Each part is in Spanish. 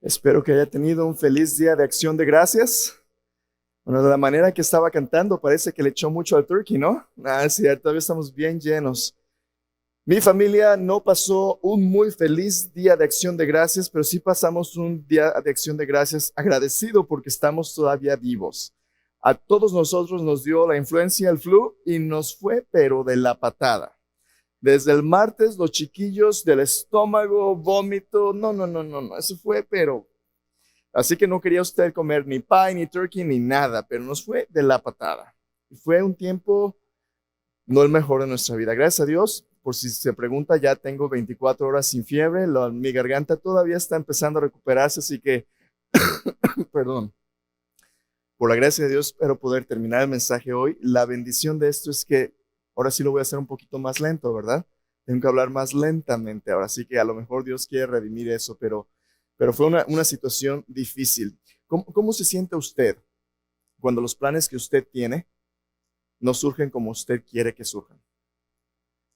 Espero que haya tenido un feliz día de acción de gracias. Bueno, de la manera que estaba cantando, parece que le echó mucho al turkey, ¿no? Es cierto, todavía estamos bien llenos. Mi familia no pasó un muy feliz día de acción de gracias, pero sí pasamos un día de acción de gracias agradecido porque estamos todavía vivos. A todos nosotros nos dio la influencia, el flu, y nos fue, pero de la patada. Desde el martes, los chiquillos del estómago, vómito, no, eso fue, pero así que no quería usted comer ni pie, ni turkey, ni nada, pero nos fue de la patada. Y fue un tiempo no el mejor de nuestra vida. Gracias a Dios, por si se pregunta, ya tengo 24 horas sin fiebre, mi garganta todavía está empezando a recuperarse, así que, perdón, por la gracia de Dios, espero poder terminar el mensaje hoy. La bendición de esto es que ahora sí lo voy a hacer un poquito más lento, ¿verdad? Tengo que hablar más lentamente ahora, así que a lo mejor Dios quiere redimir eso, pero fue una situación difícil. ¿Cómo se siente usted cuando los planes que usted tiene no surgen como usted quiere que surjan?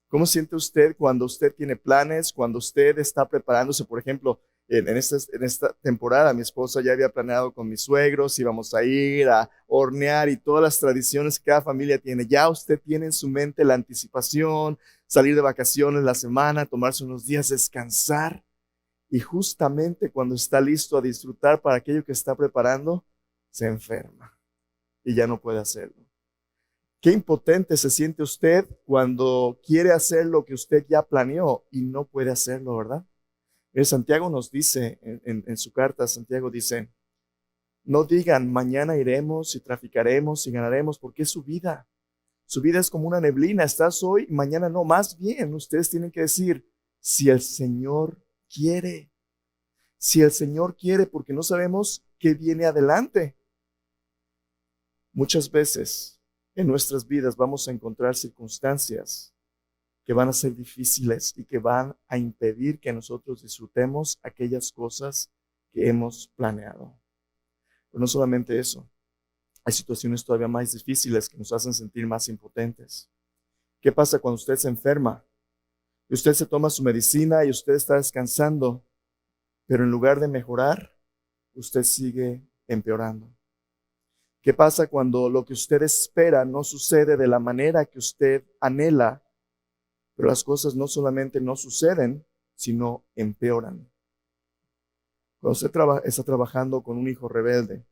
¿Cómo siente usted cuando usted tiene planes, cuando usted está preparándose? Por ejemplo, en esta temporada, mi esposa ya había planeado con mis suegros, íbamos a ir a hornear y todas las tradiciones que cada familia tiene. Ya usted tiene en su mente la anticipación, salir de vacaciones la semana, tomarse unos días, descansar. Y justamente cuando está listo a disfrutar para aquello que está preparando, se enferma y ya no puede hacerlo. Qué impotente se siente usted cuando quiere hacer lo que usted ya planeó y no puede hacerlo, ¿verdad? Santiago nos dice en su carta, Santiago dice, no digan mañana iremos y traficaremos y ganaremos, porque es su vida. Su vida es como una neblina, estás hoy, mañana no. Más bien, ustedes tienen que decir, si el Señor quiere, si el Señor quiere, porque no sabemos qué viene adelante. Muchas veces en nuestras vidas vamos a encontrar circunstancias que van a ser difíciles y que van a impedir que nosotros disfrutemos aquellas cosas que hemos planeado. Pero no solamente eso, hay situaciones todavía más difíciles que nos hacen sentir más impotentes. ¿Qué pasa cuando usted se enferma y usted se toma su medicina y usted está descansando, pero en lugar de mejorar, usted sigue empeorando? ¿Qué pasa cuando lo que usted espera no sucede de la manera que usted anhela, pero las cosas no solamente no suceden, sino empeoran? Cuando usted está trabajando con un hijo rebelde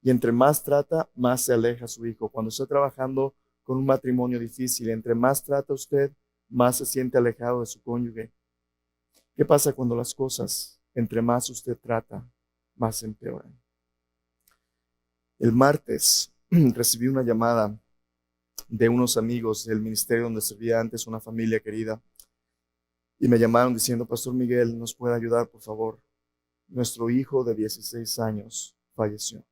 y entre más trata, más se aleja su hijo. Cuando está trabajando con un matrimonio difícil, entre más trata usted, más se siente alejado de su cónyuge. ¿Qué pasa cuando las cosas, entre más usted trata, más empeoran? El martes recibí una llamada de unos amigos del ministerio donde servía antes, una familia querida, y me llamaron diciendo, Pastor Miguel, ¿nos puede ayudar, por favor? Nuestro hijo de 16 años falleció.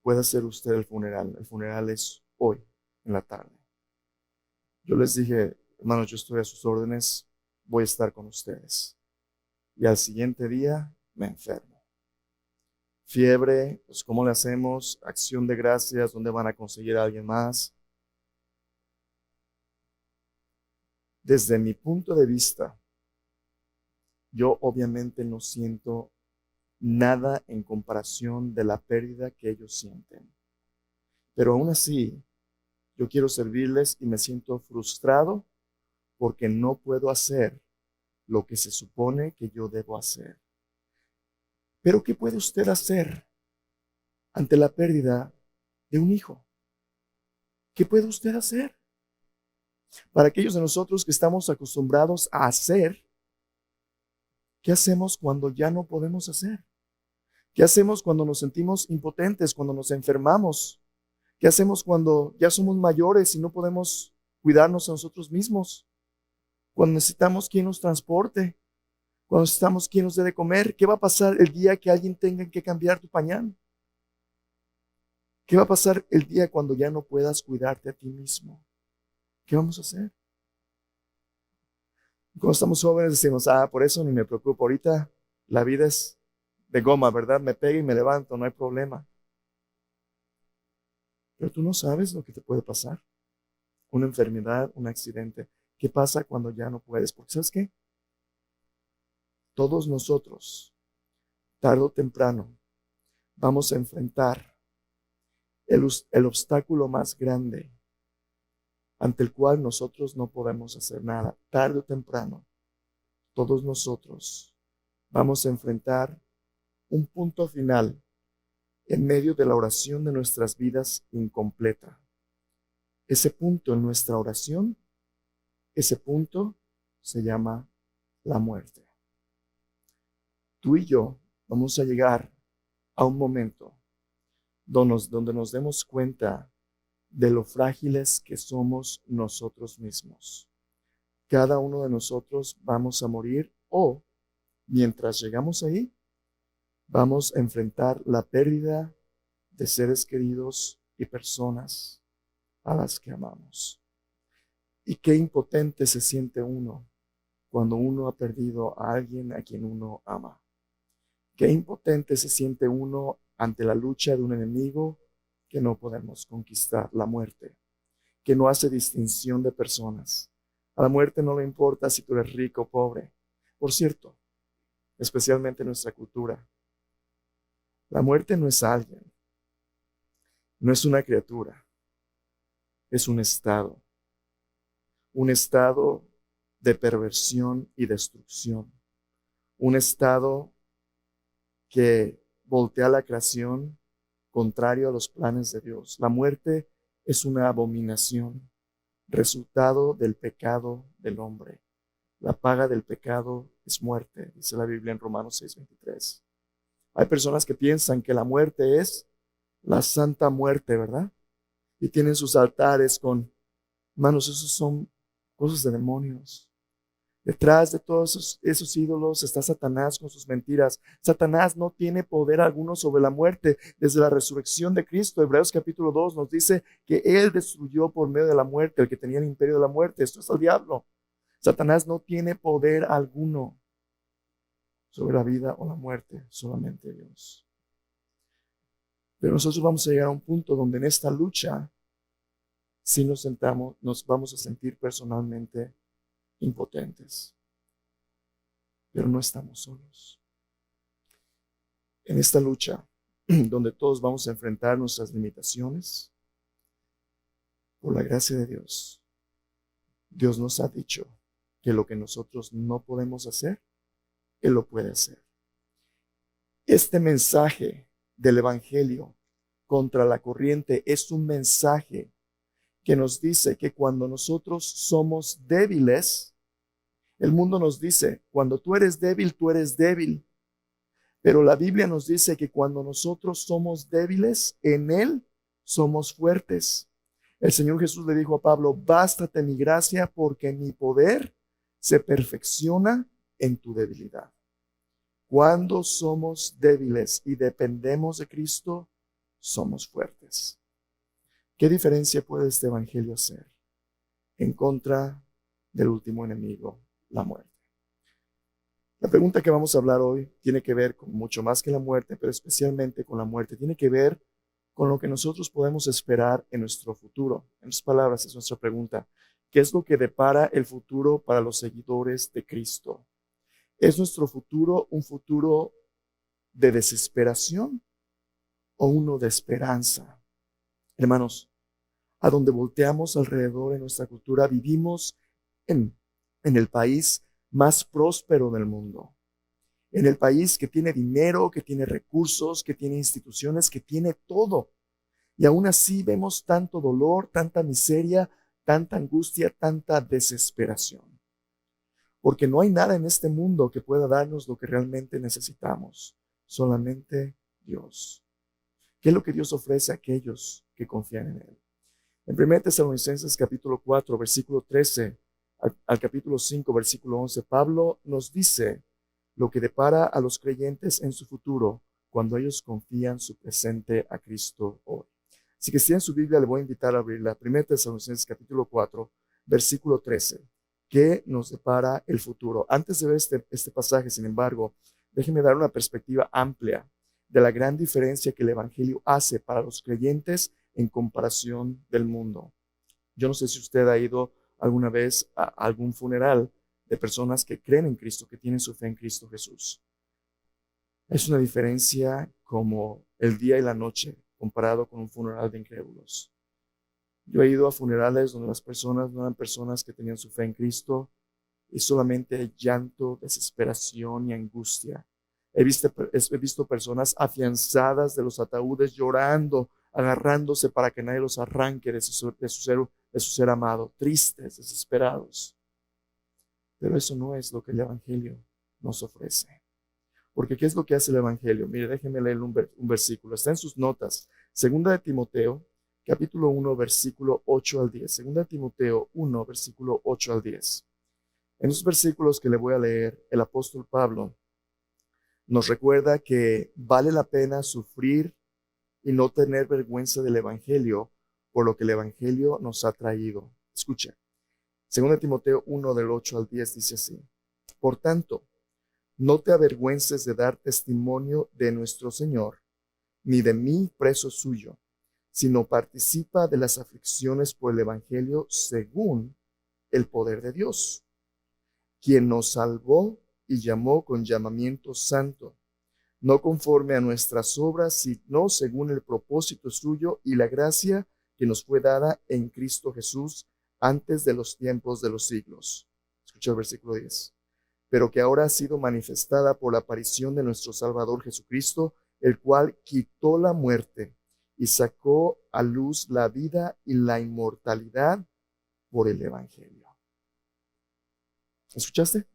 ¿Puede hacer usted el funeral? El funeral es hoy, en la tarde. Yo les dije, hermanos, yo estoy a sus órdenes, voy a estar con ustedes. Y al siguiente día me enfermo. Fiebre, pues ¿cómo le hacemos? Acción de gracias, ¿dónde van a conseguir a alguien más? Desde mi punto de vista, yo obviamente no siento nada en comparación de la pérdida que ellos sienten. Pero aún así, yo quiero servirles y me siento frustrado porque no puedo hacer lo que se supone que yo debo hacer. Pero ¿qué puede usted hacer ante la pérdida de un hijo? ¿Qué puede usted hacer? Para aquellos de nosotros que estamos acostumbrados a hacer, ¿qué hacemos cuando ya no podemos hacer? ¿Qué hacemos cuando nos sentimos impotentes, cuando nos enfermamos? ¿Qué hacemos cuando ya somos mayores y no podemos cuidarnos a nosotros mismos? Cuando necesitamos quien nos transporte, cuando necesitamos quien nos dé de comer. ¿Qué va a pasar el día que alguien tenga que cambiar tu pañal? ¿Qué va a pasar el día cuando ya no puedas cuidarte a ti mismo? ¿Qué vamos a hacer? Cuando estamos jóvenes decimos, por eso ni me preocupo. Ahorita la vida es de goma, ¿verdad? Me pego y me levanto, no hay problema. Pero tú no sabes lo que te puede pasar. Una enfermedad, un accidente. ¿Qué pasa cuando ya no puedes? Porque ¿sabes qué? Todos nosotros tarde o temprano vamos a enfrentar el obstáculo más grande ante el cual nosotros no podemos hacer nada. Tarde o temprano, todos nosotros vamos a enfrentar un punto final en medio de la oración de nuestras vidas incompleta. Ese punto en nuestra oración, ese punto se llama la muerte. Tú y yo vamos a llegar a un momento donde nos demos cuenta de lo frágiles que somos nosotros mismos. Cada uno de nosotros vamos a morir o, mientras llegamos ahí, vamos a enfrentar la pérdida de seres queridos y personas a las que amamos. Y qué impotente se siente uno cuando uno ha perdido a alguien a quien uno ama. Qué impotente se siente uno ante la lucha de un enemigo que no podemos conquistar, la muerte, que no hace distinción de personas. A la muerte no le importa si tú eres rico o pobre. Por cierto, especialmente en nuestra cultura, la muerte no es alguien, no es una criatura, es un estado de perversión y destrucción, un estado que voltea la creación contrario a los planes de Dios. La muerte es una abominación, resultado del pecado del hombre. La paga del pecado es muerte, dice la Biblia en Romanos 6:23. Hay personas que piensan que la muerte es la santa muerte, ¿verdad? Y tienen sus altares con, hermanos, esos son cosas de demonios. Detrás de todos esos ídolos está Satanás con sus mentiras. Satanás no tiene poder alguno sobre la muerte. Desde la resurrección de Cristo, Hebreos capítulo 2 nos dice que Él destruyó por medio de la muerte el que tenía el imperio de la muerte. Esto es el diablo. Satanás no tiene poder alguno sobre la vida o la muerte, solamente Dios. Pero nosotros vamos a llegar a un punto donde en esta lucha, si nos sentamos, nos vamos a sentir personalmente impotentes. Pero no estamos solos. En esta lucha, donde todos vamos a enfrentar nuestras limitaciones, por la gracia de Dios, Dios nos ha dicho que lo que nosotros no podemos hacer, Él lo puede hacer. Este mensaje del Evangelio contra la corriente es un mensaje que nos dice que cuando nosotros somos débiles, el mundo nos dice, cuando tú eres débil, pero la Biblia nos dice que cuando nosotros somos débiles, en Él somos fuertes. El Señor Jesús le dijo a Pablo, bástate mi gracia porque mi poder se perfecciona en tu debilidad. Cuando somos débiles y dependemos de Cristo, somos fuertes. ¿Qué diferencia puede este evangelio hacer en contra del último enemigo, la muerte? La pregunta que vamos a hablar hoy tiene que ver con mucho más que la muerte, pero especialmente con la muerte. Tiene que ver con lo que nosotros podemos esperar en nuestro futuro. En otras palabras, es nuestra pregunta. ¿Qué es lo que depara el futuro para los seguidores de Cristo? ¿Es nuestro futuro un futuro de desesperación o uno de esperanza? Hermanos, a donde volteamos alrededor en nuestra cultura, vivimos en el país más próspero del mundo, en el país que tiene dinero, que tiene recursos, que tiene instituciones, que tiene todo. Y aún así vemos tanto dolor, tanta miseria, tanta angustia, tanta desesperación. Porque no hay nada en este mundo que pueda darnos lo que realmente necesitamos, solamente Dios. ¿Qué es lo que Dios ofrece a aquellos que confían en Él? En 1 Tesalonicenses capítulo 4, versículo 13 al capítulo 5, versículo 11, Pablo nos dice lo que depara a los creyentes en su futuro cuando ellos confían su presente a Cristo hoy. Así que si en su Biblia le voy a invitar a abrirla. 1 Tesalonicenses capítulo 4, versículo 13. ¿Qué nos depara el futuro? Antes de ver este pasaje, sin embargo, déjeme dar una perspectiva amplia de la gran diferencia que el Evangelio hace para los creyentes en comparación del mundo. Yo no sé si usted ha ido alguna vez a algún funeral de personas que creen en Cristo, que tienen su fe en Cristo Jesús. Es una diferencia como el día y la noche comparado con un funeral de incrédulos. Yo he ido a funerales donde las personas no eran personas que tenían su fe en Cristo y solamente llanto, desesperación y angustia. He visto personas afianzadas de los ataúdes llorando, agarrándose para que nadie los arranque de su ser amado, tristes, desesperados. Pero eso no es lo que el Evangelio nos ofrece. Porque ¿qué es lo que hace el Evangelio? Mire, déjenme leer un versículo. Está en sus notas. Segunda de Timoteo, capítulo 1, versículo 8 al 10. Segunda de Timoteo 1, versículo 8 al 10. En esos versículos que le voy a leer, el apóstol Pablo nos recuerda que vale la pena sufrir y no tener vergüenza del Evangelio por lo que el Evangelio nos ha traído. Escucha, 2 Timoteo 1 del 8 al 10 dice así: Por tanto, no te avergüences de dar testimonio de nuestro Señor, ni de mí preso suyo, sino participa de las aflicciones por el Evangelio según el poder de Dios, quien nos salvó y llamó con llamamiento santo, no conforme a nuestras obras, sino según el propósito suyo y la gracia que nos fue dada en Cristo Jesús antes de los tiempos de los siglos. Escucha el versículo 10. Pero que ahora ha sido manifestada por la aparición de nuestro Salvador Jesucristo, el cual quitó la muerte y sacó a luz la vida y la inmortalidad por el Evangelio. ¿Escuchaste?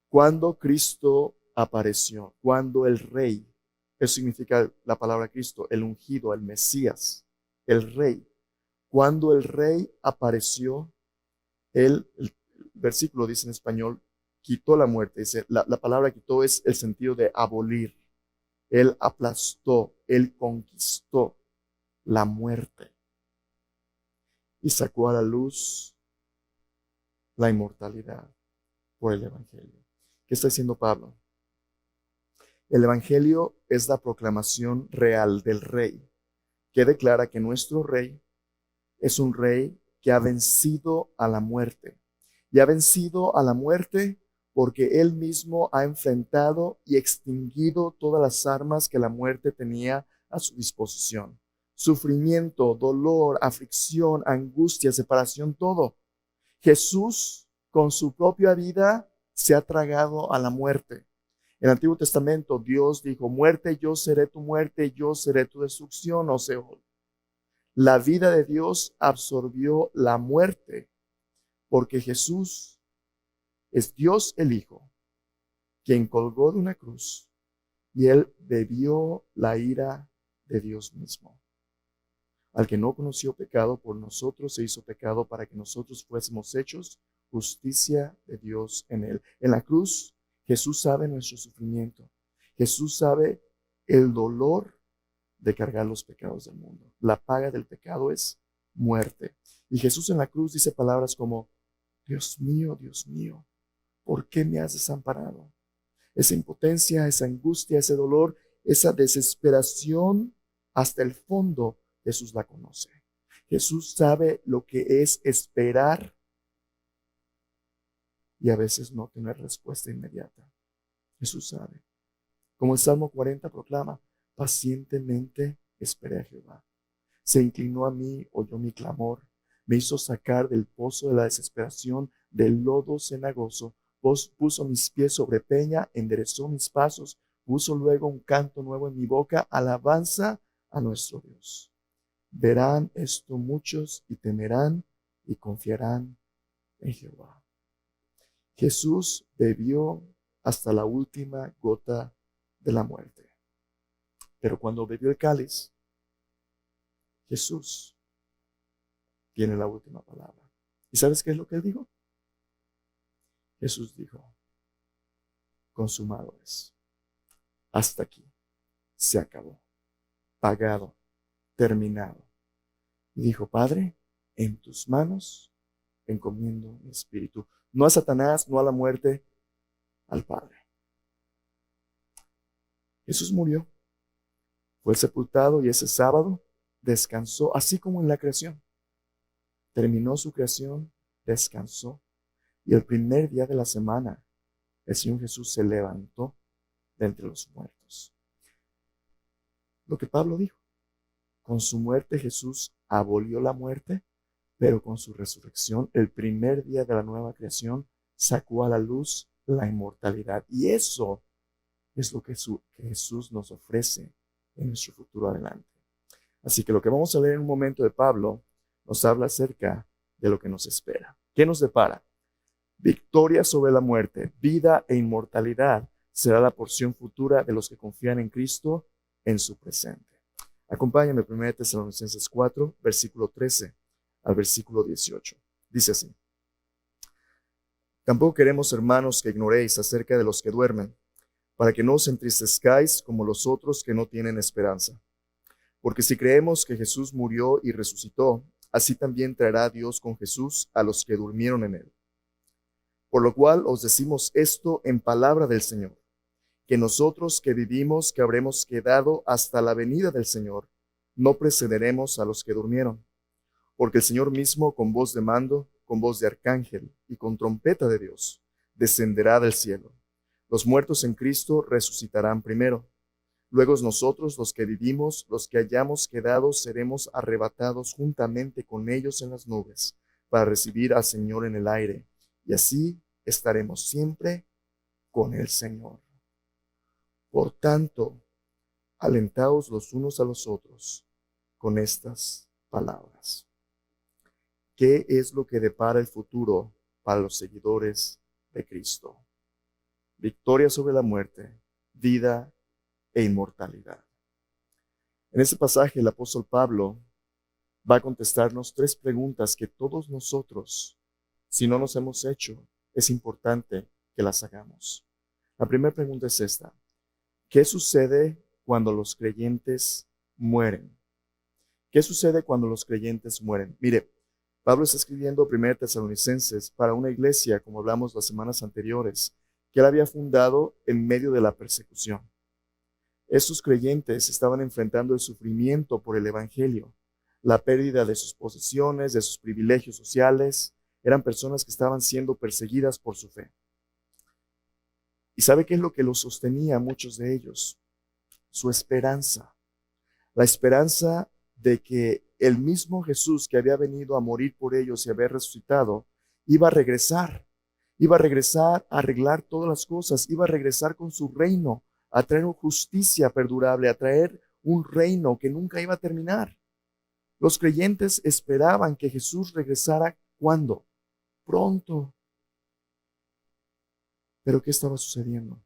Cuando Cristo apareció, cuando el Rey, eso significa la palabra Cristo, el ungido, el Mesías, el Rey, cuando el Rey apareció, el versículo dice en español, quitó la muerte. Dice, la palabra quitó es el sentido de abolir. Él aplastó, él conquistó la muerte y sacó a la luz la inmortalidad por el Evangelio. ¿Qué está diciendo Pablo? El Evangelio es la proclamación real del Rey, que declara que nuestro Rey es un Rey que ha vencido a la muerte. Y ha vencido a la muerte porque Él mismo ha enfrentado y extinguido todas las armas que la muerte tenía a su disposición. Sufrimiento, dolor, aflicción, angustia, separación, todo. Jesús, con su propia vida, se ha tragado a la muerte. En el Antiguo Testamento, Dios dijo, muerte, yo seré tu muerte, yo seré tu destrucción, oh Seol. La vida de Dios absorbió la muerte porque Jesús es Dios el Hijo, quien colgó de una cruz y Él bebió la ira de Dios mismo. Al que no conoció pecado, por nosotros se hizo pecado para que nosotros fuésemos hechos justicia de Dios en Él. En la cruz, Jesús sabe nuestro sufrimiento. Jesús sabe el dolor de cargar los pecados del mundo. La paga del pecado es muerte. Y Jesús en la cruz dice palabras como, Dios mío, ¿por qué me has desamparado? Esa impotencia, esa angustia, ese dolor, esa desesperación, hasta el fondo, Jesús la conoce. Jesús sabe lo que es esperar y a veces no tener respuesta inmediata. Jesús sabe. Como el Salmo 40 proclama, pacientemente esperé a Jehová. Se inclinó a mí, oyó mi clamor, me hizo sacar del pozo de la desesperación, del lodo cenagoso, puso mis pies sobre peña, enderezó mis pasos, puso luego un canto nuevo en mi boca, alabanza a nuestro Dios. Verán esto muchos y temerán y confiarán en Jehová. Jesús bebió hasta la última gota de la muerte. Pero cuando bebió el cáliz, Jesús tiene la última palabra. ¿Y sabes qué es lo que él dijo? Jesús dijo, consumado es. Hasta aquí. Se acabó. Pagado. Terminado. Y dijo, Padre, en tus manos encomiendo mi espíritu. No a Satanás, no a la muerte, al Padre. Jesús murió. Fue sepultado y ese sábado descansó, así como en la creación. Terminó su creación, descansó. Y el primer día de la semana el Señor Jesús se levantó de entre los muertos. Lo que Pablo dijo, con su muerte Jesús abolió la muerte, pero con su resurrección, el primer día de la nueva creación, sacó a la luz la inmortalidad. Y eso es lo que Jesús nos ofrece en nuestro futuro adelante. Así que lo que vamos a leer en un momento de Pablo nos habla acerca de lo que nos espera. ¿Qué nos depara? Victoria sobre la muerte, vida e inmortalidad será la porción futura de los que confían en Cristo en su presente. Acompáñame, 1 Tesalonicenses 4, versículo 13 al versículo 18. Dice así: Tampoco queremos, hermanos, que ignoréis acerca de los que duermen, para que no os entristezcáis como los otros que no tienen esperanza. Porque si creemos que Jesús murió y resucitó, así también traerá Dios con Jesús a los que durmieron en él. Por lo cual os decimos esto en palabra del Señor, que nosotros que vivimos, que habremos quedado hasta la venida del Señor, no precederemos a los que durmieron. Porque el Señor mismo, con voz de mando, con voz de arcángel y con trompeta de Dios, descenderá del cielo. Los muertos en Cristo resucitarán primero. Luego nosotros, los que vivimos, los que hayamos quedado, seremos arrebatados juntamente con ellos en las nubes, para recibir al Señor en el aire, y así estaremos siempre con el Señor. Por tanto, alentaos los unos a los otros con estas palabras. ¿Qué es lo que depara el futuro para los seguidores de Cristo? Victoria sobre la muerte, vida e inmortalidad. En este pasaje el apóstol Pablo va a contestarnos 3 preguntas que todos nosotros, si no nos hemos hecho, es importante que las hagamos. La primera pregunta es esta: ¿qué sucede cuando los creyentes mueren? ¿Qué sucede cuando los creyentes mueren? Mire, Pablo está escribiendo 1 Tesalonicenses para una iglesia, como hablamos las semanas anteriores, que él había fundado en medio de la persecución. Estos creyentes estaban enfrentando el sufrimiento por el evangelio, la pérdida de sus posesiones, de sus privilegios sociales. Eran personas que estaban siendo perseguidas por su fe. ¿Y sabe qué es lo que los sostenía a muchos de ellos? Su esperanza. La esperanza de que el mismo Jesús que había venido a morir por ellos y haber resucitado, iba a regresar a arreglar todas las cosas, iba a regresar con su reino, a traer justicia perdurable, a traer un reino que nunca iba a terminar. Los creyentes esperaban que Jesús regresara. ¿Cuándo? Pronto. ¿Pero qué estaba sucediendo?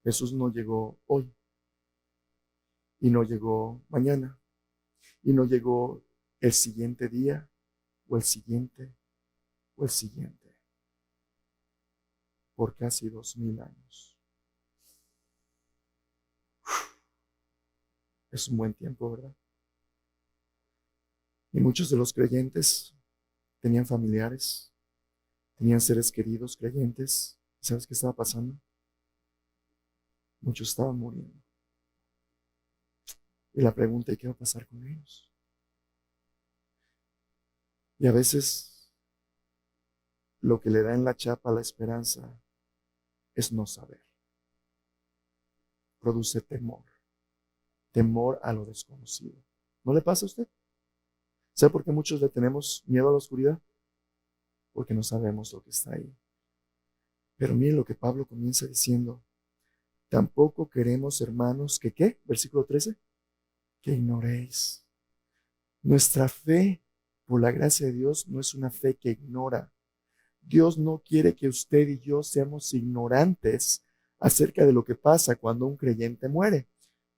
Jesús no llegó hoy, y no llegó mañana, y no llegó el siguiente día, o el siguiente, o el siguiente, por casi 2000 años. Es un buen tiempo, ¿verdad? Y muchos de los creyentes tenían familiares, tenían seres queridos creyentes. ¿Sabes qué estaba pasando? Muchos estaban muriendo. Y la pregunta es: ¿qué va a pasar con ellos? Y a veces lo que le da en la chapa a la esperanza es no saber. Produce temor. Temor a lo desconocido. ¿No le pasa a usted? ¿Sabe por qué muchos le tenemos miedo a la oscuridad? Porque no sabemos lo que está ahí. Pero mire lo que Pablo comienza diciendo: tampoco queremos, hermanos, que ¿qué? Versículo 13. Que ignoréis. Nuestra fe, por la gracia de Dios, no es una fe que ignora. Dios no quiere que usted y yo seamos ignorantes acerca de lo que pasa cuando un creyente muere.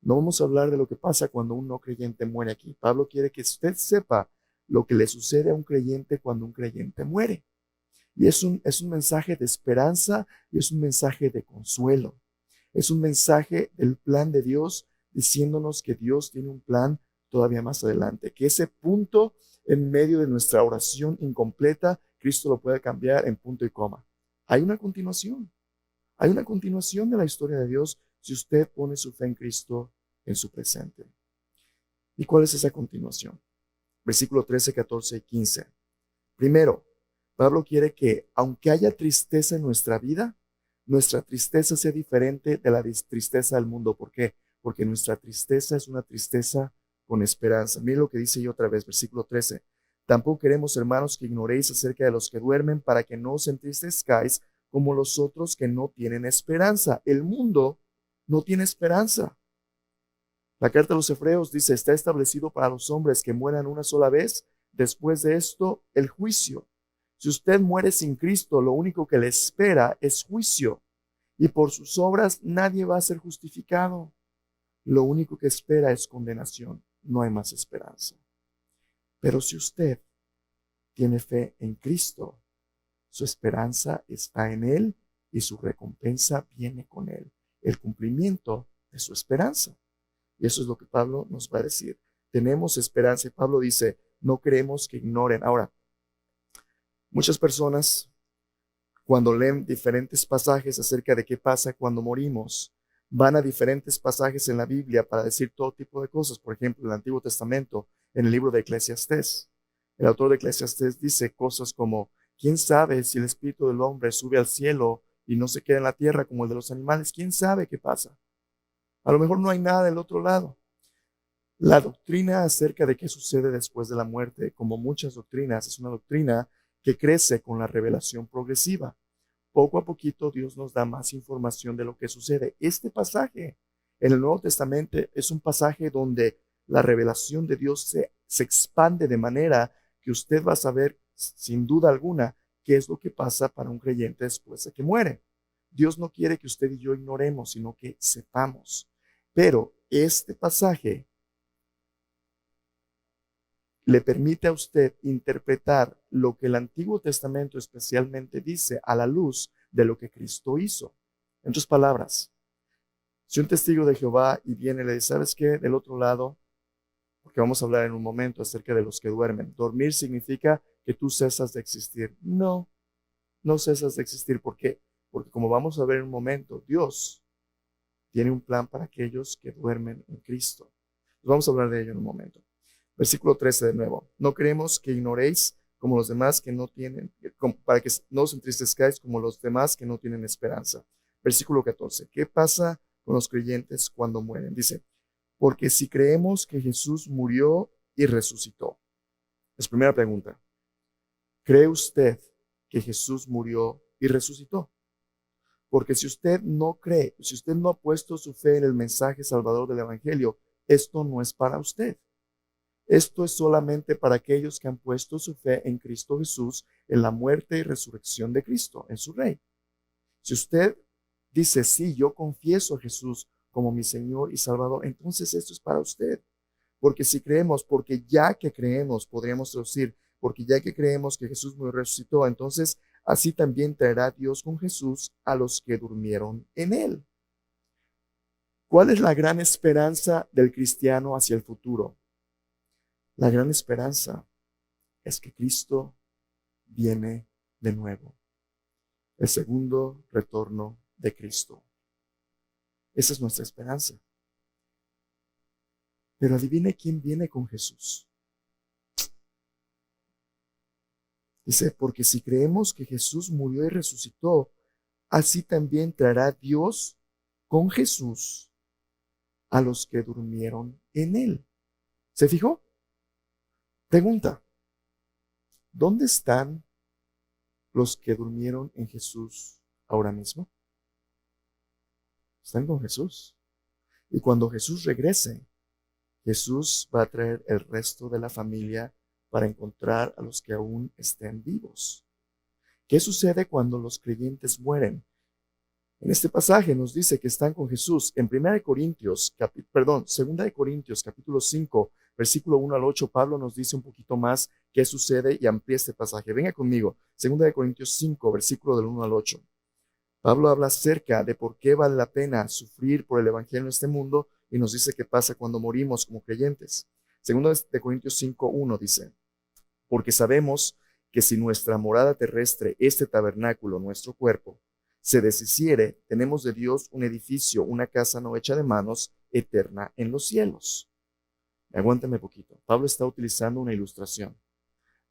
No vamos a hablar de lo que pasa cuando un no creyente muere aquí. Pablo quiere que usted sepa lo que le sucede a un creyente cuando un creyente muere. Y es un mensaje de esperanza y es un mensaje de consuelo. Es un mensaje del plan de Dios, diciéndonos que Dios tiene un plan todavía más adelante, que ese punto en medio de nuestra oración incompleta, Cristo lo puede cambiar en punto y coma. Hay una continuación de la historia de Dios si usted pone su fe en Cristo en su presente. ¿Y cuál es esa continuación? Versículo 13, 14 y 15. Primero, Pablo quiere que, aunque haya tristeza en nuestra vida, nuestra tristeza sea diferente de la tristeza del mundo. ¿Por qué? Porque nuestra tristeza es una tristeza con esperanza. Miren lo que dice yo otra vez, versículo 13. Tampoco queremos, hermanos, que ignoréis acerca de los que duermen, para que no os entristezcáis como los otros que no tienen esperanza. El mundo no tiene esperanza. La carta de los Hebreos dice, está establecido para los hombres que mueran una sola vez, después de esto, el juicio. Si usted muere sin Cristo, lo único que le espera es juicio, y por sus obras nadie va a ser justificado. Lo único que espera es condenación. No hay más esperanza. Pero si usted tiene fe en Cristo, su esperanza está en Él y su recompensa viene con Él. El cumplimiento de su esperanza. Y eso es lo que Pablo nos va a decir. Tenemos esperanza. Y Pablo dice, no queremos que ignoren. Ahora, muchas personas, cuando leen diferentes pasajes acerca de qué pasa cuando morimos, van a diferentes pasajes en la Biblia para decir todo tipo de cosas. Por ejemplo, en el Antiguo Testamento, en el libro de Eclesiastés. El autor de Eclesiastés dice cosas como, ¿quién sabe si el espíritu del hombre sube al cielo y no se queda en la tierra como el de los animales? ¿Quién sabe qué pasa? A lo mejor no hay nada del otro lado. La doctrina acerca de qué sucede después de la muerte, como muchas doctrinas, es una doctrina que crece con la revelación progresiva. Poco a poquito Dios nos da más información de lo que sucede. Este pasaje en el Nuevo Testamento es un pasaje donde la revelación de Dios se expande de manera que usted va a saber, sin duda alguna, qué es lo que pasa para un creyente después de que muere. Dios no quiere que usted y yo ignoremos, sino que sepamos. Pero este pasaje le permite a usted interpretar lo que el Antiguo Testamento especialmente dice a la luz de lo que Cristo hizo. En otras palabras, si un testigo de Jehová y viene y le dice, ¿sabes qué? Del otro lado, porque vamos a hablar en un momento acerca de los que duermen. Dormir significa que tú cesas de existir. No, no cesas de existir. ¿Por qué? Porque como vamos a ver en un momento, Dios tiene un plan para aquellos que duermen en Cristo. Vamos a hablar de ello en un momento. Versículo 13 de nuevo. No queremos que ignoréis como los demás que no tienen, para que no os entristezcáis como los demás que no tienen esperanza. Versículo 14. ¿Qué pasa con los creyentes cuando mueren? Dice, porque si creemos que Jesús murió y resucitó. Es primera pregunta. ¿Cree usted que Jesús murió y resucitó? Porque si usted no cree, si usted no ha puesto su fe en el mensaje salvador del Evangelio, esto no es para usted. Esto es solamente para aquellos que han puesto su fe en Cristo Jesús, en la muerte y resurrección de Cristo, en su Rey. Si usted dice, sí, yo confieso a Jesús como mi Señor y Salvador, entonces esto es para usted. Porque si creemos, porque ya que creemos, podríamos traducir, porque ya que creemos que Jesús murió y resucitó, entonces así también traerá Dios con Jesús a los que durmieron en Él. ¿Cuál es la gran esperanza del cristiano hacia el futuro? La gran esperanza es que Cristo viene de nuevo. El segundo retorno de Cristo. Esa es nuestra esperanza. Pero adivine quién viene con Jesús. Dice, porque si creemos que Jesús murió y resucitó, así también traerá Dios con Jesús a los que durmieron en Él. ¿Se fijó? Pregunta, ¿dónde están los que durmieron en Jesús ahora mismo? Están con Jesús. Y cuando Jesús regrese, Jesús va a traer el resto de la familia para encontrar a los que aún estén vivos. ¿Qué sucede cuando los creyentes mueren? En este pasaje nos dice que están con Jesús. En 2 Corintios capítulo 5, versículo 1 al 8, Pablo nos dice un poquito más qué sucede y amplía este pasaje. Venga conmigo, 2 Corintios 5, versículo del 1 al 8. Pablo habla acerca de por qué vale la pena sufrir por el evangelio en este mundo y nos dice qué pasa cuando morimos como creyentes. 2 Corintios 5, 1 dice, porque sabemos que si nuestra morada terrestre, este tabernáculo, nuestro cuerpo, se deshiciere, tenemos de Dios un edificio, una casa no hecha de manos, eterna en los cielos. Aguántame poquito. Pablo está utilizando una ilustración.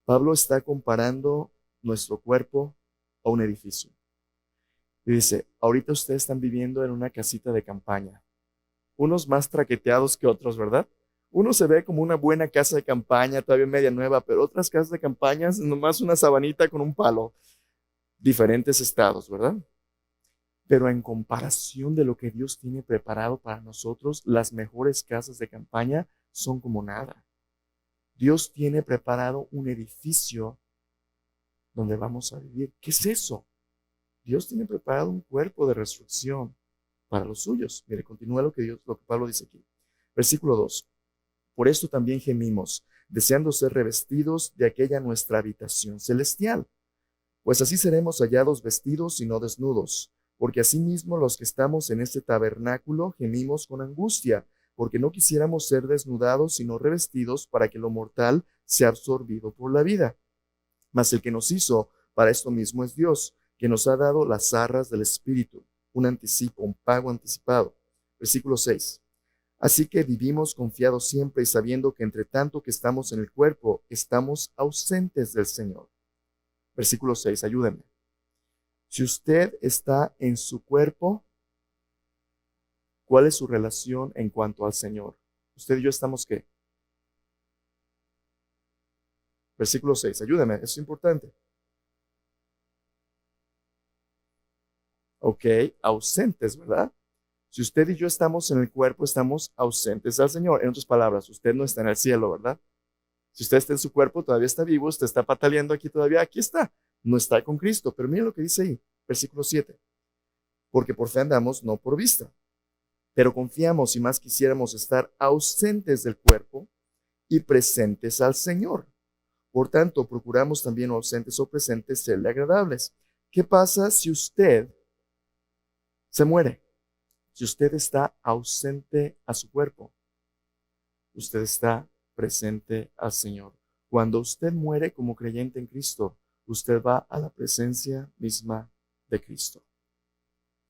Pablo está comparando nuestro cuerpo a un edificio. Y dice, ahorita ustedes están viviendo en una casita de campaña. Unos más traqueteados que otros, ¿verdad? Uno se ve como una buena casa de campaña, todavía media nueva, pero otras casas de campaña es nomás una sabanita con un palo. Diferentes estados, ¿verdad? Pero en comparación de lo que Dios tiene preparado para nosotros, las mejores casas de campaña son como nada. Dios tiene preparado un edificio donde vamos a vivir. ¿Qué es eso? Dios tiene preparado un cuerpo de resurrección para los suyos. Mire, continúa lo que Pablo dice aquí. Versículo 2. Por esto también gemimos, deseando ser revestidos de aquella nuestra habitación celestial. Pues así seremos hallados vestidos y no desnudos, porque asimismo los que estamos en este tabernáculo gemimos con angustia, porque no quisiéramos ser desnudados, sino revestidos para que lo mortal sea absorbido por la vida. Mas el que nos hizo para esto mismo es Dios, que nos ha dado las arras del Espíritu, un anticipo, un pago anticipado. Versículo 6. Así que vivimos confiados siempre y sabiendo que entre tanto que estamos en el cuerpo, estamos ausentes del Señor. Versículo 6, ayúdenme. Si usted está en su cuerpo, ¿cuál es su relación en cuanto al Señor? Usted y yo estamos ¿qué? Versículo 6, ayúdeme, eso es importante. Ok, ausentes, ¿verdad? Si usted y yo estamos en el cuerpo, estamos ausentes al Señor. En otras palabras, usted no está en el cielo, ¿verdad? Si usted está en su cuerpo, todavía está vivo, usted está pataleando aquí todavía, aquí está. No está con Cristo, pero mire lo que dice ahí, versículo 7. Porque por fe andamos, no por vista. Pero confiamos y más quisiéramos estar ausentes del cuerpo y presentes al Señor. Por tanto, procuramos también ausentes o presentes serle agradables. ¿Qué pasa si usted se muere? Si usted está ausente a su cuerpo, usted está presente al Señor. Cuando usted muere como creyente en Cristo, usted va a la presencia misma de Cristo.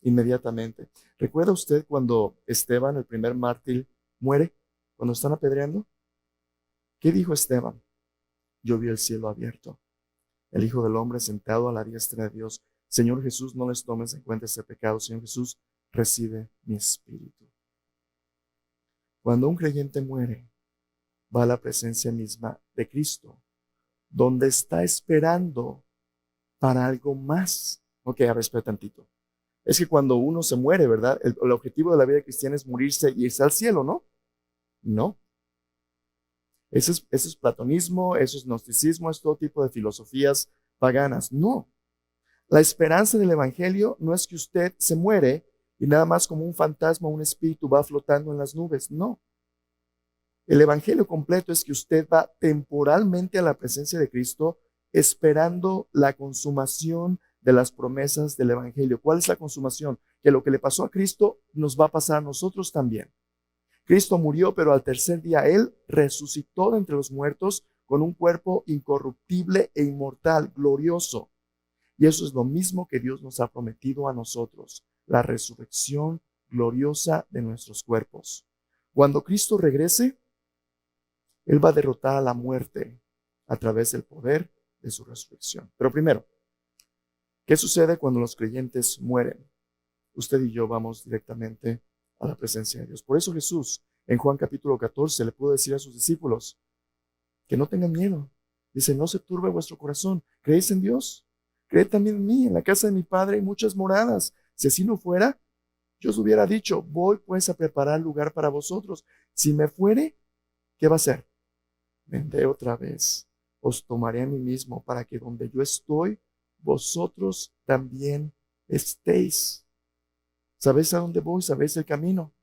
Inmediatamente. ¿Recuerda usted cuando Esteban, el primer mártir, muere? Cuando están apedreando. ¿Qué dijo Esteban? Yo vi el cielo abierto, el Hijo del Hombre sentado a la diestra de Dios. Señor Jesús, no les tomes en cuenta este pecado. Señor Jesús, recibe mi espíritu. Cuando un creyente muere, va a la presencia misma de Cristo, donde está esperando para algo más. Ok, a ver, espera tantito. Es que cuando uno se muere, ¿verdad? El objetivo de la vida cristiana es morirse y irse al cielo, ¿no? No. Eso es platonismo, eso es gnosticismo, es todo tipo de filosofías paganas. No. La esperanza del Evangelio no es que usted se muere y nada más como un fantasma, un espíritu va flotando en las nubes. No. El Evangelio completo es que usted va temporalmente a la presencia de Cristo esperando la consumación de las promesas del Evangelio. ¿Cuál es la consumación? Que lo que le pasó a Cristo nos va a pasar a nosotros también. Cristo murió, pero al tercer día Él resucitó de entre los muertos con un cuerpo incorruptible e inmortal, glorioso. Y eso es lo mismo que Dios nos ha prometido a nosotros, la resurrección gloriosa de nuestros cuerpos. Cuando Cristo regrese, Él va a derrotar a la muerte a través del poder de su resurrección. Pero primero, ¿qué sucede cuando los creyentes mueren? Usted y yo vamos directamente a la presencia de Dios. Por eso Jesús, en Juan capítulo 14, le pudo decir a sus discípulos que no tengan miedo. Dice, no se turbe vuestro corazón. ¿Creéis en Dios? Creed también en mí. En la casa de mi Padre hay muchas moradas. Si así no fuera, yo os hubiera dicho, voy pues a preparar lugar para vosotros. Si me fuere, ¿qué va a hacer? Vendré otra vez. Os tomaré a mí mismo para que donde yo estoy, vosotros también estéis. ¿Sabéis a dónde voy? ¿Sabéis el camino?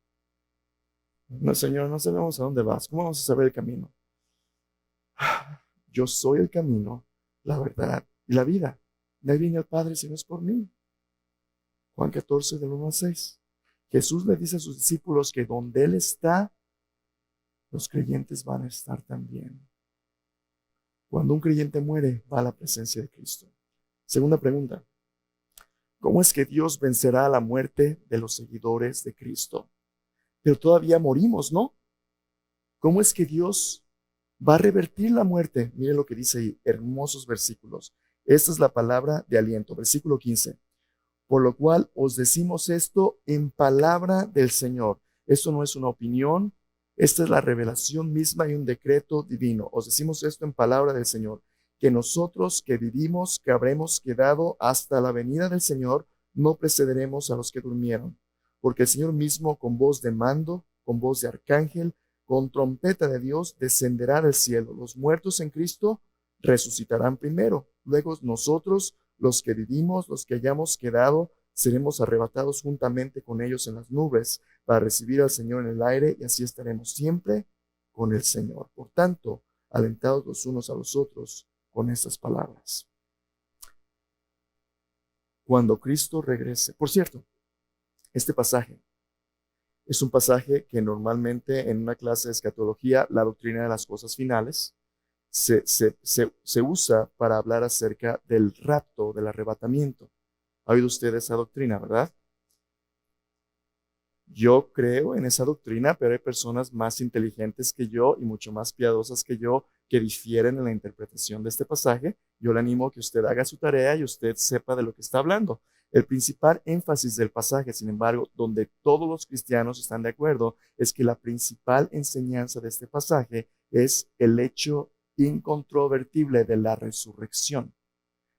No, Señor, no sabemos a dónde vas. ¿Cómo vamos a saber el camino? Yo soy el camino, la verdad y la vida. Nadie viene al Padre si no es por mí. Juan 14, del 1 al 6. Jesús le dice a sus discípulos que donde Él está, los creyentes van a estar también. Cuando un creyente muere, va a la presencia de Cristo. Segunda pregunta. ¿Cómo es que Dios vencerá a la muerte de los seguidores de Cristo? Pero todavía morimos, ¿no? ¿Cómo es que Dios va a revertir la muerte? Mire lo que dice ahí, hermosos versículos. Esta es la palabra de aliento. Versículo 15. Por lo cual os decimos esto en palabra del Señor. Esto no es una opinión, esta es la revelación misma y un decreto divino. Os decimos esto en palabra del Señor, que nosotros que vivimos, que habremos quedado hasta la venida del Señor, no precederemos a los que durmieron. Porque el Señor mismo, con voz de mando, con voz de arcángel, con trompeta de Dios, descenderá del cielo. Los muertos en Cristo resucitarán primero. Luego nosotros, los que vivimos, los que hayamos quedado, seremos arrebatados juntamente con ellos en las nubes para recibir al Señor en el aire y así estaremos siempre con el Señor. Por tanto, alentados los unos a los otros con estas palabras. Cuando Cristo regrese. Por cierto, este pasaje es un pasaje que normalmente en una clase de escatología, la doctrina de las cosas finales, se usa para hablar acerca del rapto, del arrebatamiento. ¿Ha oído usted esa doctrina, verdad? Yo creo en esa doctrina, pero hay personas más inteligentes que yo y mucho más piadosas que yo que difieren en la interpretación de este pasaje. Yo le animo a que usted haga su tarea y usted sepa de lo que está hablando. El principal énfasis del pasaje, sin embargo, donde todos los cristianos están de acuerdo, es que la principal enseñanza de este pasaje es el hecho incontrovertible de la resurrección.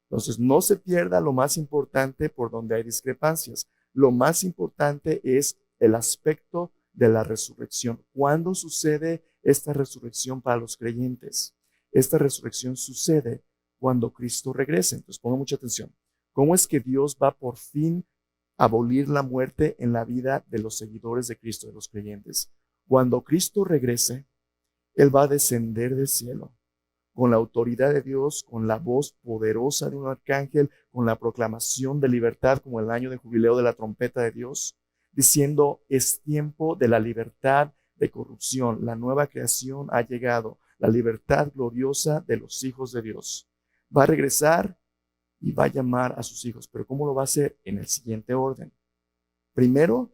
Entonces, no se pierda lo más importante por donde hay discrepancias. Lo más importante es el aspecto de la resurrección. ¿Cuándo sucede esta resurrección para los creyentes? Esta resurrección sucede cuando Cristo regrese. Entonces, ponga mucha atención. ¿Cómo es que Dios va por fin a abolir la muerte en la vida de los seguidores de Cristo, de los creyentes? Cuando Cristo regrese, Él va a descender del cielo con la autoridad de Dios, con la voz poderosa de un arcángel, con la proclamación de libertad, como el año de jubileo de la trompeta de Dios, diciendo, es tiempo de la libertad de corrupción. La nueva creación ha llegado, la libertad gloriosa de los hijos de Dios. Va a regresar y va a llamar a sus hijos. Pero ¿cómo lo va a hacer? En el siguiente orden. Primero,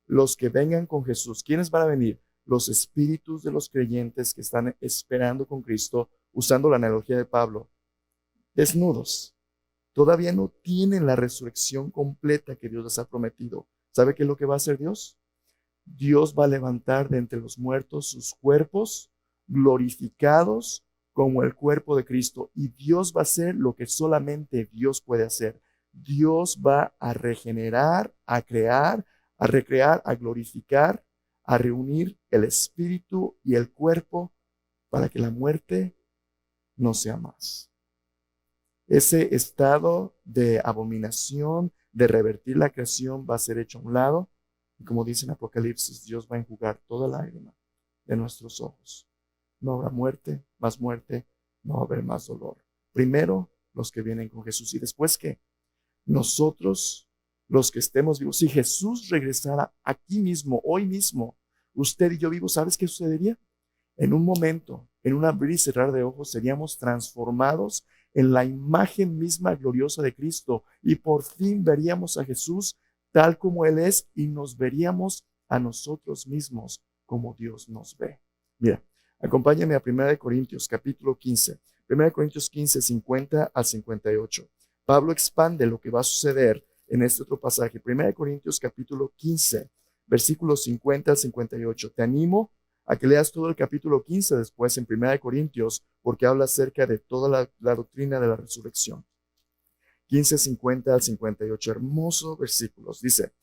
los que vengan con Jesús. ¿Quiénes van a venir? Los espíritus de los creyentes que están esperando con Cristo, usando la analogía de Pablo, desnudos. Todavía no tienen la resurrección completa que Dios les ha prometido. ¿Sabe qué es lo que va a hacer Dios? Dios va a levantar de entre los muertos sus cuerpos glorificados como el cuerpo de Cristo. Y Dios va a hacer lo que solamente Dios puede hacer. Dios va a regenerar, a crear, a recrear, a glorificar, a reunir el espíritu y el cuerpo para que la muerte no sea más. Ese estado de abominación, de revertir la creación, va a ser hecho a un lado. Y como dice en Apocalipsis, Dios va a enjugar toda lágrima de nuestros ojos. No habrá muerte, no va a haber más dolor. Primero, los que vienen con Jesús. ¿Y después qué? Nosotros, los que estemos vivos. Si Jesús regresara aquí mismo, hoy mismo, usted y yo vivos, ¿sabes qué sucedería? En un momento, en un abrir y cerrar de ojos, seríamos transformados en la imagen misma gloriosa de Cristo y por fin veríamos a Jesús tal como Él es y nos veríamos a nosotros mismos como Dios nos ve. Mira, acompáñame a 1 Corintios capítulo 15. 1 Corintios 15, 50 al 58. Pablo expande lo que va a suceder en este otro pasaje. 1 Corintios capítulo 15, versículos 50 al 58. Te animo a que leas todo el capítulo 15 después en 1 Corintios, porque habla acerca de toda la doctrina de la resurrección. 15, 50 al 58, hermosos versículos. Dice,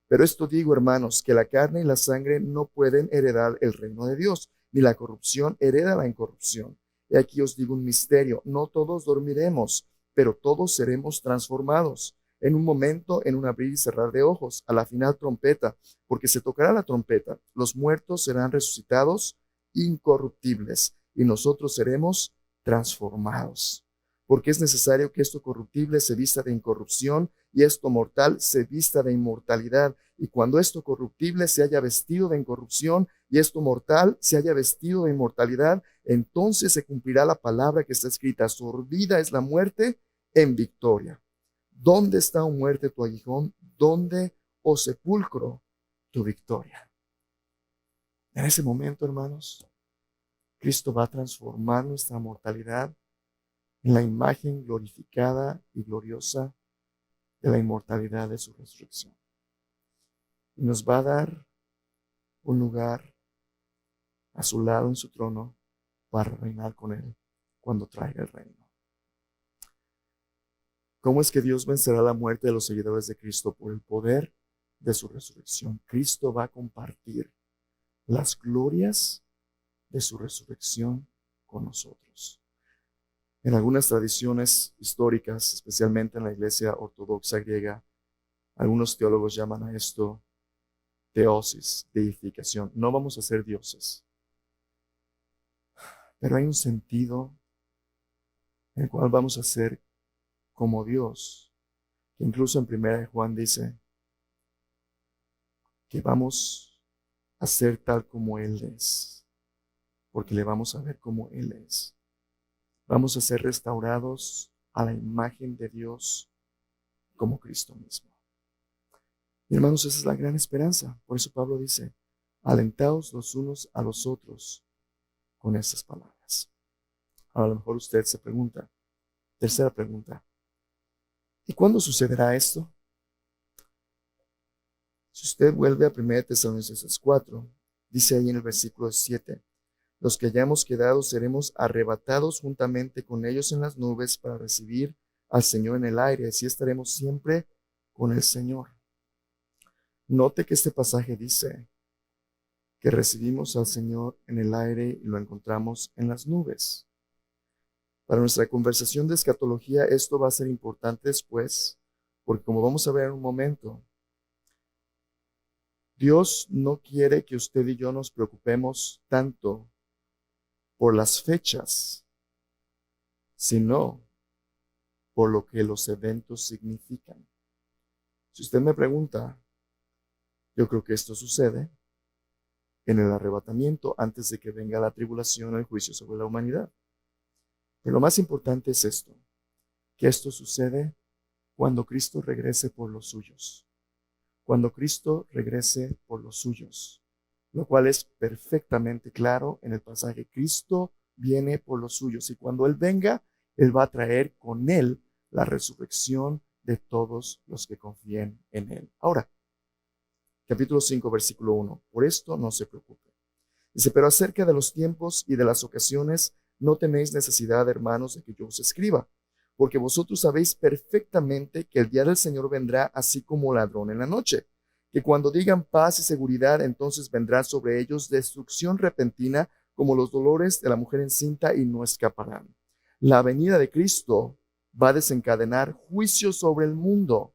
pero esto digo, hermanos, que la carne y la sangre no pueden heredar el reino de Dios, ni la corrupción hereda la incorrupción. Y aquí os digo un misterio, no todos dormiremos, pero todos seremos transformados. En un momento, en un abrir y cerrar de ojos, a la final trompeta, porque se tocará la trompeta, los muertos serán resucitados incorruptibles, y nosotros seremos transformados. Porque es necesario que esto corruptible se vista de incorrupción, y esto mortal se vista de inmortalidad. Y cuando esto corruptible se haya vestido de incorrupción, y esto mortal se haya vestido de inmortalidad, entonces se cumplirá la palabra que está escrita, sorbida es la muerte en victoria. ¿Dónde está, oh muerte, tu aguijón? ¿Dónde, oh sepulcro, tu victoria? En ese momento, hermanos, Cristo va a transformar nuestra mortalidad en la imagen glorificada y gloriosa de la inmortalidad de su resurrección. Y nos va a dar un lugar a su lado en su trono para reinar con él cuando traiga el reino. ¿Cómo es que Dios vencerá la muerte de los seguidores de Cristo? Por el poder de su resurrección. Cristo va a compartir las glorias de su resurrección con nosotros. En algunas tradiciones históricas, especialmente en la iglesia ortodoxa griega, algunos teólogos llaman a esto teosis, deificación. No vamos a ser dioses, pero hay un sentido en el cual vamos a ser como Dios, que incluso en 1 Juan dice que vamos a ser tal como Él es, porque le vamos a ver como Él es. Vamos a ser restaurados a la imagen de Dios como Cristo mismo. Y hermanos, esa es la gran esperanza. Por eso Pablo dice, alentaos los unos a los otros con estas palabras. Ahora, a lo mejor usted se pregunta, tercera pregunta, ¿y cuándo sucederá esto? Si usted vuelve a 1 Tesalonicenses 4, dice ahí en el versículo 7, los que hayamos quedado seremos arrebatados juntamente con ellos en las nubes para recibir al Señor en el aire, así estaremos siempre con el Señor. Note que este pasaje dice que recibimos al Señor en el aire y lo encontramos en las nubes. Para nuestra conversación de escatología esto va a ser importante después, porque como vamos a ver en un momento, Dios no quiere que usted y yo nos preocupemos tanto por las fechas, sino por lo que los eventos significan. Si usted me pregunta, yo creo que esto sucede en el arrebatamiento antes de que venga la tribulación o el juicio sobre la humanidad. Pero lo más importante es esto, que esto sucede cuando Cristo regrese por los suyos. Cuando Cristo regrese por los suyos, lo cual es perfectamente claro en el pasaje. Cristo viene por los suyos y cuando Él venga, Él va a traer con Él la resurrección de todos los que confíen en Él. Ahora, capítulo 5, versículo 1. Por esto no se preocupen. Dice, pero acerca de los tiempos y de las ocasiones, no tenéis necesidad, hermanos, de que yo os escriba, porque vosotros sabéis perfectamente que el día del Señor vendrá así como ladrón en la noche, que cuando digan paz y seguridad, entonces vendrá sobre ellos destrucción repentina, como los dolores de la mujer encinta, y no escaparán. La venida de Cristo va a desencadenar juicio sobre el mundo,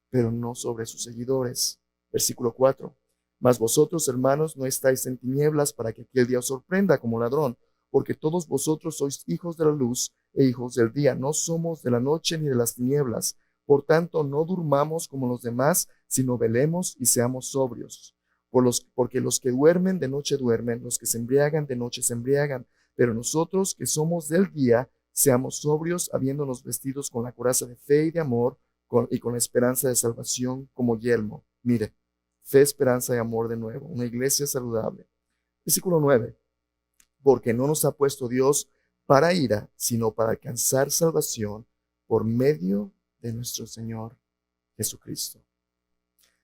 pero no sobre sus seguidores. Versículo 4. Mas vosotros, hermanos, no estáis en tinieblas para que aquel día os sorprenda como ladrón, porque todos vosotros sois hijos de la luz e hijos del día. No somos de la noche ni de las tinieblas. Por tanto, no durmamos como los demás, sino velemos y seamos sobrios. Porque los que duermen de noche duermen, los que se embriagan de noche se embriagan. Pero nosotros que somos del día, seamos sobrios, habiéndonos vestidos con la coraza de fe y de amor, y con la esperanza de salvación como yelmo. Mire, fe, esperanza y amor de nuevo, una iglesia saludable. Versículo 9. Porque no nos ha puesto Dios para ira, sino para alcanzar salvación por medio de nuestro Señor Jesucristo.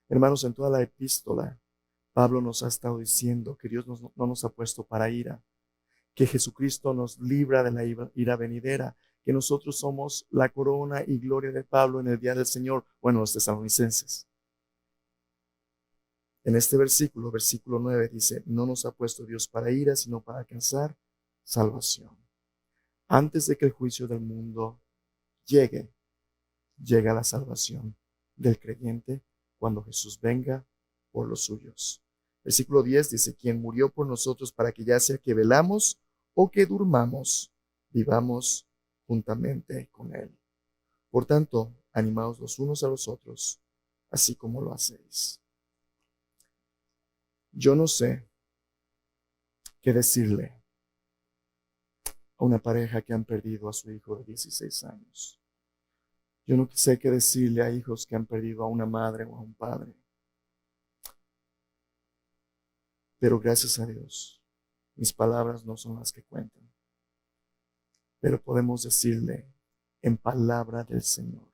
Hermanos, en toda la epístola, Pablo nos ha estado diciendo que Dios no nos ha puesto para ira, que Jesucristo nos libra de la ira venidera, que nosotros somos la corona y gloria de Pablo en el día del Señor, bueno, los tesalonicenses. En este versículo, versículo 9, dice, no nos ha puesto Dios para ira, sino para alcanzar salvación. Antes de que el juicio del mundo llega la salvación del creyente cuando Jesús venga por los suyos. Versículo 10 dice, quien murió por nosotros para que ya sea que velamos o que durmamos, vivamos juntamente con Él. Por tanto, animaos los unos a los otros, así como lo hacéis. Yo no sé qué decirle a una pareja que han perdido a su hijo de 16 años. Yo no sé qué decirle a hijos que han perdido a una madre o a un padre. Pero gracias a Dios, mis palabras no son las que cuentan. pero podemos decirle en palabra del Señor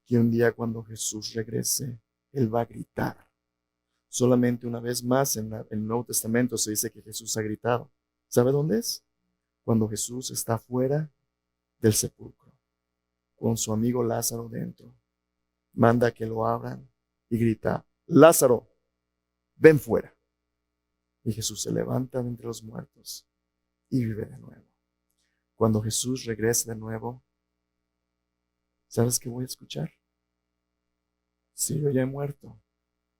que un día cuando Jesús regrese, Él va a gritar. Solamente una vez más en el Nuevo Testamento se dice que Jesús ha gritado. ¿Sabe dónde es? Cuando Jesús está fuera del sepulcro, con su amigo Lázaro dentro. Manda que lo abran y grita, Lázaro, ven fuera. Y Jesús se levanta de entre los muertos y vive de nuevo. Cuando Jesús regrese de nuevo, ¿sabes qué voy a escuchar? Si yo ya he muerto,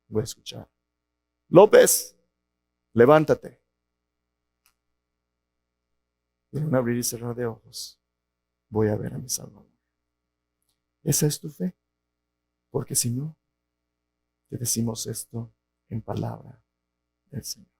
voy a escuchar, López, levántate. Y en un abrir y cerrar de ojos, voy a ver a mi Salvador. ¿Esa es tu fe? Porque si no, te decimos esto en palabra del Señor.